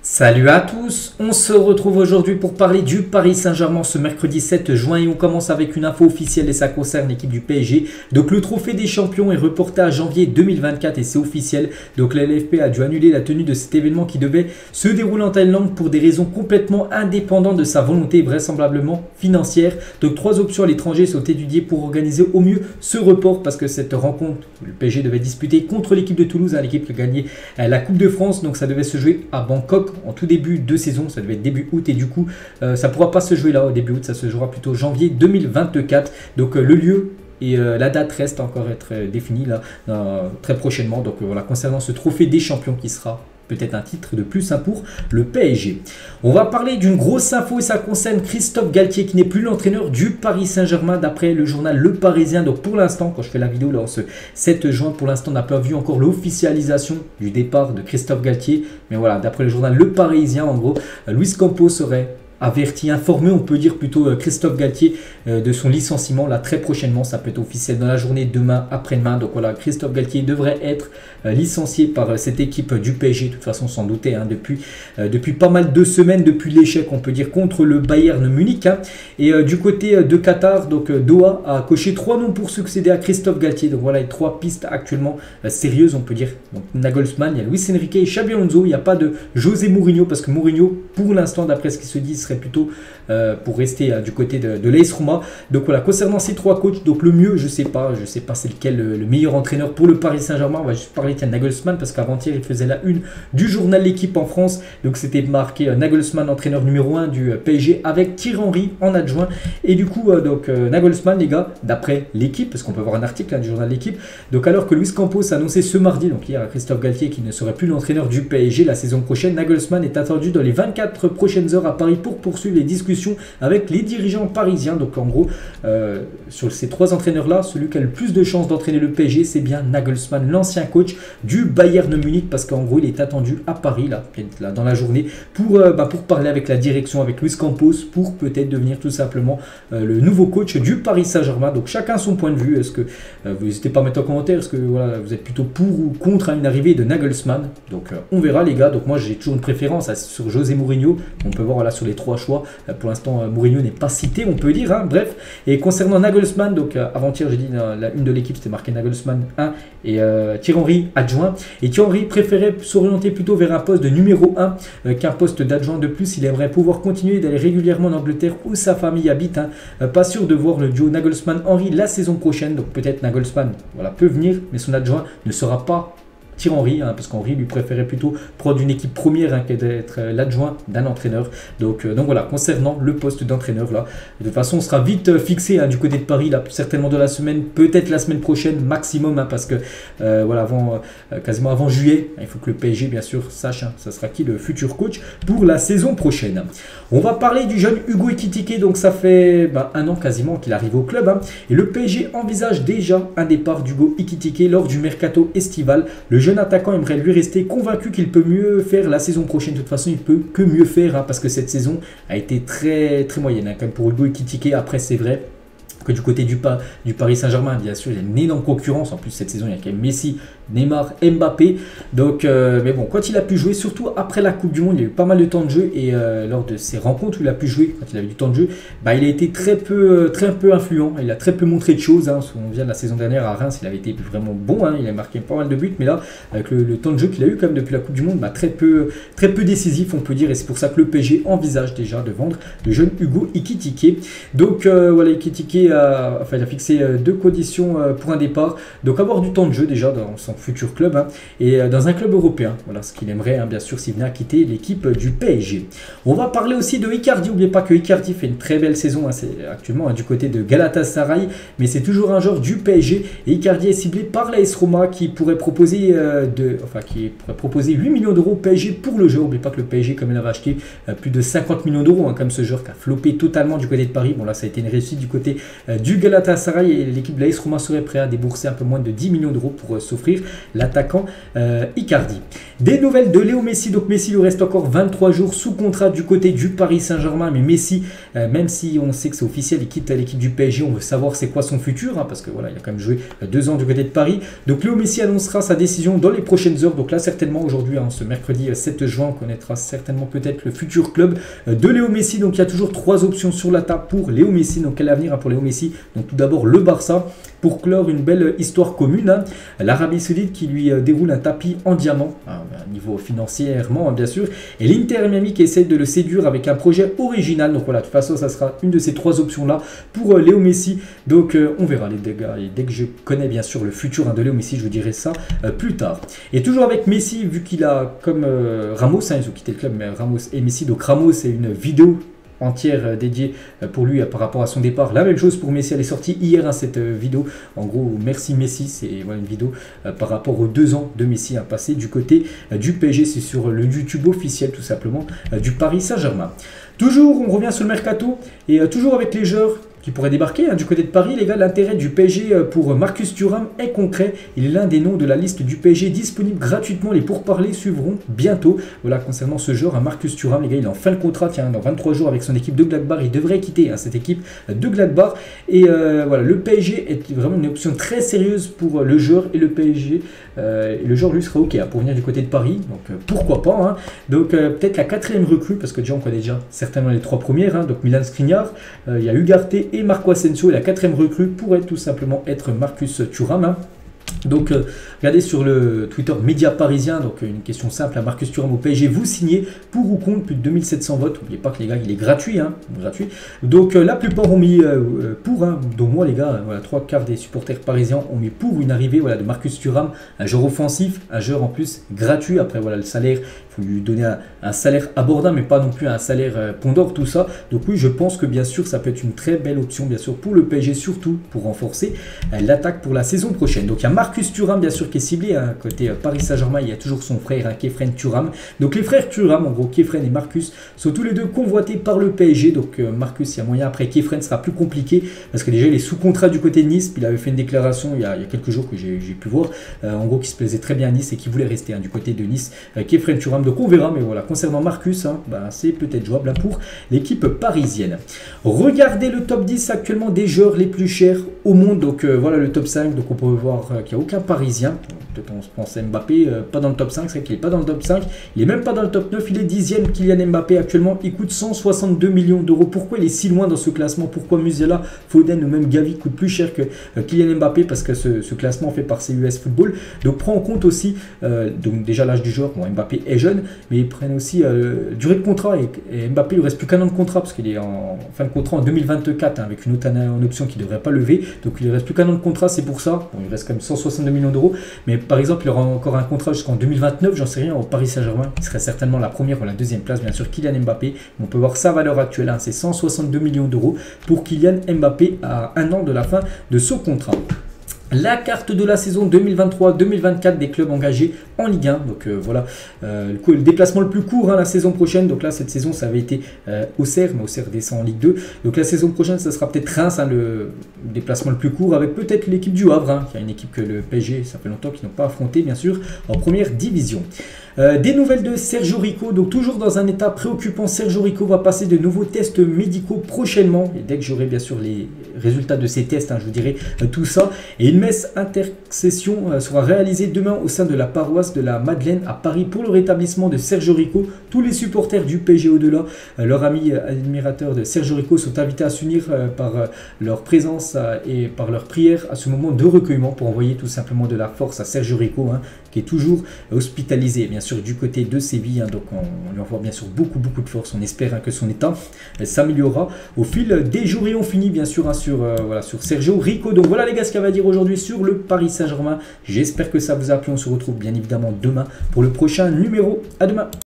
Salut à tous, on se retrouve aujourd'hui pour parler du Paris Saint-Germain ce mercredi 7 juin et on commence avec une info officielle et ça concerne l'équipe du PSG. Donc le trophée des champions est reporté à janvier 2024 et c'est officiel. Donc la LFP a dû annuler la tenue de cet événement qui devait se dérouler en Thaïlande pour des raisons complètement indépendantes de sa volonté vraisemblablement financière. Donc 3 options à l'étranger sont étudiées pour organiser au mieux ce report parce que cette rencontre, le PSG devait disputer contre l'équipe de Toulouse, l'équipe qui a gagné la Coupe de France. Donc ça devait se jouer à Bangkok en tout début de saison, ça devait être début août et du coup ça ne pourra pas se jouer là au début août, ça se jouera plutôt janvier 2024. Donc le lieu et la date reste encore à être définie là très prochainement. Donc voilà, concernant ce trophée des champions qui sera peut-être un titre de plus pour le PSG. On va parler d'une grosse info et ça concerne Christophe Galtier qui n'est plus l'entraîneur du Paris Saint-Germain d'après le journal Le Parisien. Donc pour l'instant, quand je fais la vidéo là en ce 7 juin, pour l'instant on n'a pas vu encore l'officialisation du départ de Christophe Galtier. Mais voilà, d'après le journal Le Parisien, en gros, Luis Campos serait averti, informé, on peut dire plutôt Christophe Galtier de son licenciement là très prochainement. Ça peut être officiel dans la journée demain, après-demain. Donc voilà, Christophe Galtier devrait être licencié par cette équipe du PSG. De toute façon, sans douter, depuis pas mal de semaines, depuis l'échec, on peut dire, contre le Bayern Munich. Et du côté de Qatar, donc Doha a coché 3 noms pour succéder à Christophe Galtier. Donc voilà les 3 pistes actuellement sérieuses, on peut dire. Donc Nagelsmann, il y a Luis Enrique et Xabi Alonso. Il n'y a pas de José Mourinho parce que Mourinho, pour l'instant, d'après ce qui se dit, serait plutôt pour rester du côté de l'AS Roma. Donc voilà, concernant ces 3 coachs, donc le mieux, je sais pas c'est lequel le meilleur entraîneur pour le Paris Saint-Germain. On va juste parler de Nagelsmann parce qu'avant-hier il faisait la une du journal L'équipe en France. Donc c'était marqué Nagelsmann entraîneur numéro 1 du PSG avec Thierry Henry en adjoint. Et du coup Nagelsmann les gars, d'après l'équipe, parce qu'on peut voir un article du journal L'équipe, donc alors que Luis Campos a annoncé ce mardi, donc hier à Christophe Galtier, qui ne serait plus l'entraîneur du PSG la saison prochaine, Nagelsmann est attendu dans les 24 prochaines heures à Paris pour poursuivre les discussions avec les dirigeants parisiens. Donc en gros, sur ces 3 entraîneurs-là, celui qui a le plus de chances d'entraîner le PSG, c'est bien Nagelsmann, l'ancien coach du Bayern Munich, parce qu'en gros, il est attendu à Paris, là dans la journée, pour parler avec la direction, avec Luis Campos, pour peut-être devenir tout simplement le nouveau coach du Paris Saint-Germain. Donc chacun son point de vue. Est-ce que vous n'hésitez pas à mettre en commentaire, est-ce que voilà, vous êtes plutôt pour ou contre une arrivée de Nagelsmann? Donc on verra les gars. Donc moi j'ai toujours une préférence sur José Mourinho. On peut voir là sur les 3 choix. Pour l'instant, Mourinho n'est pas cité, on peut dire. Bref, et concernant Nagelsmann, donc avant-hier, j'ai dit la une de l'équipe, c'était marqué Nagelsmann 1 et Thierry Henry adjoint. Et Thierry Henry préférait s'orienter plutôt vers un poste de numéro 1 qu'un poste d'adjoint de plus. Il aimerait pouvoir continuer d'aller régulièrement en Angleterre où sa famille habite. Pas sûr de voir le duo Nagelsmann-Henry la saison prochaine. Donc peut-être Nagelsmann peut venir, mais son adjoint ne sera pas Thierry Henry, parce qu'Henry lui préférait plutôt prendre une équipe première que d'être l'adjoint d'un entraîneur. Donc voilà, concernant le poste d'entraîneur là, de toute façon on sera vite fixé du côté de Paris là, certainement de la semaine, peut-être la semaine prochaine maximum, parce que voilà, quasiment avant juillet, il faut que le PSG bien sûr sache ça sera qui le futur coach pour la saison prochaine. On va parler du jeune Hugo Ekitike. Donc ça fait 1 an quasiment qu'il arrive au club, et le PSG envisage déjà un départ d'Hugo Ekitike lors du mercato estival. Le jeune attaquant aimerait lui rester, convaincu qu'il peut mieux faire la saison prochaine. De toute façon, il peut que mieux faire, parce que cette saison a été très très moyenne quand même pour Hugo Ekitike. Après, c'est vrai que du côté du Paris Saint-Germain, bien sûr, il y a une énorme concurrence. En plus, cette saison, il y a quand même Messi, Neymar, Mbappé. Donc, mais bon, quand il a pu jouer, surtout après la Coupe du Monde, il y a eu pas mal de temps de jeu. Et lors de ces rencontres où il a pu jouer, quand il avait du temps de jeu, il a été très peu influent. Il a très peu montré de choses. On vient de la saison dernière à Reims, il avait été vraiment bon. Il a marqué pas mal de buts. Mais là, avec le temps de jeu qu'il a eu quand même depuis la Coupe du Monde, très peu décisif, on peut dire. Et c'est pour ça que le PSG envisage déjà de vendre le jeune Hugo Ekitike. Donc, voilà, Ekitike il a fixé 2 conditions pour un départ. Donc avoir du temps de jeu déjà dans son futur club, et dans un club européen. Voilà ce qu'il aimerait, bien sûr, s'il venait à quitter l'équipe du PSG. On va parler aussi de Icardi. N'oubliez pas que Icardi fait une très belle saison c'est actuellement du côté de Galatasaray, mais c'est toujours un joueur du PSG. Et Icardi est ciblé par l'AS Roma qui pourrait proposer 8 millions d'euros au PSG pour le joueur. N'oubliez pas que le PSG, comme il avait acheté plus de 50 millions d'euros, comme ce joueur qui a floppé totalement du côté de Paris. Bon là, ça a été une réussite du côté du Galatasaray et l'équipe de l'AS Roma serait prête à débourser un peu moins de 10 millions d'euros pour s'offrir l'attaquant Icardi. Des nouvelles de Léo Messi, donc Messi lui reste encore 23 jours sous contrat du côté du Paris Saint-Germain, mais Messi, même si on sait que c'est officiel, il quitte l'équipe du PSG, on veut savoir c'est quoi son futur, hein, parce que voilà, il a quand même joué 2 ans du côté de Paris. Donc Léo Messi annoncera sa décision dans les prochaines heures, donc là certainement aujourd'hui, hein, ce mercredi 7 juin, on connaîtra certainement peut-être le futur club de Léo Messi. Donc il y a toujours 3 options sur la table pour Léo Messi. Donc quel avenir pour Léo Messi? Donc tout d'abord le Barça, pour clore une belle histoire commune, hein. L'Arabie Saoudite qui lui déroule un tapis en diamant, hein, niveau financièrement, hein, bien sûr, et l'Inter Miami qui essaie de le séduire avec un projet original. Donc voilà, de toute façon ça sera une de ces 3 options là pour Léo Messi. Donc on verra les dégâts, et dès que je connais bien sûr le futur, hein, de Léo Messi, je vous dirai ça plus tard. Et toujours avec Messi, vu qu'il a comme Ramos, hein, ils ont quitté le club, mais Ramos et Messi, donc Ramos c'est une vidéo entière dédiée pour lui par rapport à son départ. La même chose pour Messi, elle est sortie hier, hein, cette vidéo. En gros, merci Messi, c'est voilà, une vidéo par rapport aux 2 ans de Messi à passer du côté du PSG. C'est sur le YouTube officiel tout simplement du Paris Saint-Germain. Toujours, on revient sur le mercato et toujours avec les joueurs qui pourrait débarquer, hein, du côté de Paris. Les gars, l'intérêt du PSG pour Marcus Thuram est concret. Il est l'un des noms de la liste du PSG disponible gratuitement. Les pourparlers suivront bientôt. Voilà, concernant ce joueur, hein, Marcus Thuram, les gars, il est en fin de contrat, tiens, dans 23 jours avec son équipe de Gladbach. Il devrait quitter, hein, cette équipe de Gladbach. Et voilà, le PSG est vraiment une option très sérieuse pour le joueur et le PSG. Et le joueur, lui, serait OK, hein, pour venir du côté de Paris. Donc pourquoi pas, hein. Donc peut-être la 4e recrue, parce que déjà on connaît déjà certainement les 3 premières, hein. Donc Milan Skriniar, il y a Ugarte et Marco Asensio, et la 4e recrue pourrait tout simplement être Marcus Thuram, hein. Donc regardez sur le Twitter Média Parisien, donc une question simple à Marcus Thuram au PSG, vous signez pour ou contre? Plus de 2700 votes. N'oubliez pas que les gars, il est gratuit, hein, gratuit. Donc la plupart ont mis pour, hein, dont moi les gars, voilà, 3/4 des supporters parisiens ont mis pour une arrivée, voilà, de Marcus Thuram, un joueur offensif, un joueur en plus gratuit. Après voilà, le salaire, il faut lui donner un salaire abordable, mais pas non plus un salaire pondeur, tout ça. Donc oui, je pense que bien sûr ça peut être une très belle option bien sûr pour le PSG, surtout pour renforcer l'attaque pour la saison prochaine. Donc il y a Marcus Thuram bien sûr qui est ciblé, hein, côté Paris Saint-Germain. Il y a toujours son frère, hein, Khéphren Thuram. Donc les frères Thuram, en gros Khéphren et Marcus, sont tous les deux convoités par le PSG. Donc Marcus, il y a moyen, après Khéphren sera plus compliqué parce que déjà il est sous contrat du côté de Nice. Puis il avait fait une déclaration il y a quelques jours que j'ai pu voir, en gros, qui se plaisait très bien à Nice et qui voulait rester, hein, du côté de Nice. Khéphren Thuram, donc on verra, mais voilà, concernant Marcus, hein, bah, c'est peut-être jouable, hein, pour l'équipe parisienne. Regardez le top 10 actuellement des joueurs les plus chers au monde. Donc voilà le top 5, donc on peut voir qu'il n'y a aucun Parisien. Peut-être on se pense à Mbappé, pas dans le top 5, c'est vrai qu'il n'est pas dans le top 5, il n'est même pas dans le top 9, il est 10e. Kylian Mbappé actuellement, il coûte 162 millions d'euros. Pourquoi il est si loin dans ce classement? Pourquoi Musiala, Foden ou même Gavi coûtent plus cher que Kylian Mbappé? Parce que ce classement fait par CUS Football. Donc prend en compte aussi donc déjà l'âge du joueur. Bon, Mbappé est jeune, mais ils prennent aussi durée de contrat, et Mbappé il ne reste plus qu'un an de contrat parce qu'il est en fin de contrat en 2024, hein, avec une autre année en option qui ne devrait pas lever. Donc il ne reste plus qu'un an de contrat, c'est pour ça. Bon, il reste quand même 162 millions d'euros, mais par exemple il aura encore un contrat jusqu'en 2029, j'en sais rien, au Paris Saint-Germain, qui serait certainement la première ou la 2e place, bien sûr, Kylian Mbappé. On peut voir sa valeur actuelle, hein, c'est 162 millions d'euros pour Kylian Mbappé à un an de la fin de son contrat. La carte de la saison 2023-2024 des clubs engagés en Ligue 1. Donc voilà, le déplacement le plus court, hein, la saison prochaine. Donc là, cette saison, ça avait été Auxerre, mais Auxerre descend en Ligue 2. Donc la saison prochaine, ça sera peut-être Reims, hein, le déplacement le plus court, avec peut-être l'équipe du Havre, hein, qui a une équipe que le PSG, ça fait longtemps qu'ils n'ont pas affronté, bien sûr, en première division. Des nouvelles de Sergio Rico, donc toujours dans un état préoccupant. Sergio Rico va passer de nouveaux tests médicaux prochainement, et dès que j'aurai bien sûr les résultats de ces tests, hein, je vous dirai tout ça. Et une messe intercession sera réalisée demain au sein de la paroisse de la Madeleine à Paris pour le rétablissement de Sergio Rico. Tous les supporters du PSG au-delà, leurs amis admirateurs de Sergio Rico sont invités à s'unir par leur présence et par leur prière à ce moment de recueillement pour envoyer tout simplement de la force à Sergio Rico, hein, qui est toujours hospitalisé bien sûr du côté de Séville, hein. Donc on lui envoie bien sûr beaucoup de force. On espère, hein, que son état s'améliorera au fil des jours. Et on finit bien sûr, hein, sur Sergio Rico. Donc voilà les gars, ce qu'il y avait à dire aujourd'hui sur le Paris Saint-Germain. J'espère que ça vous a plu. On se retrouve bien évidemment demain pour le prochain numéro. À demain.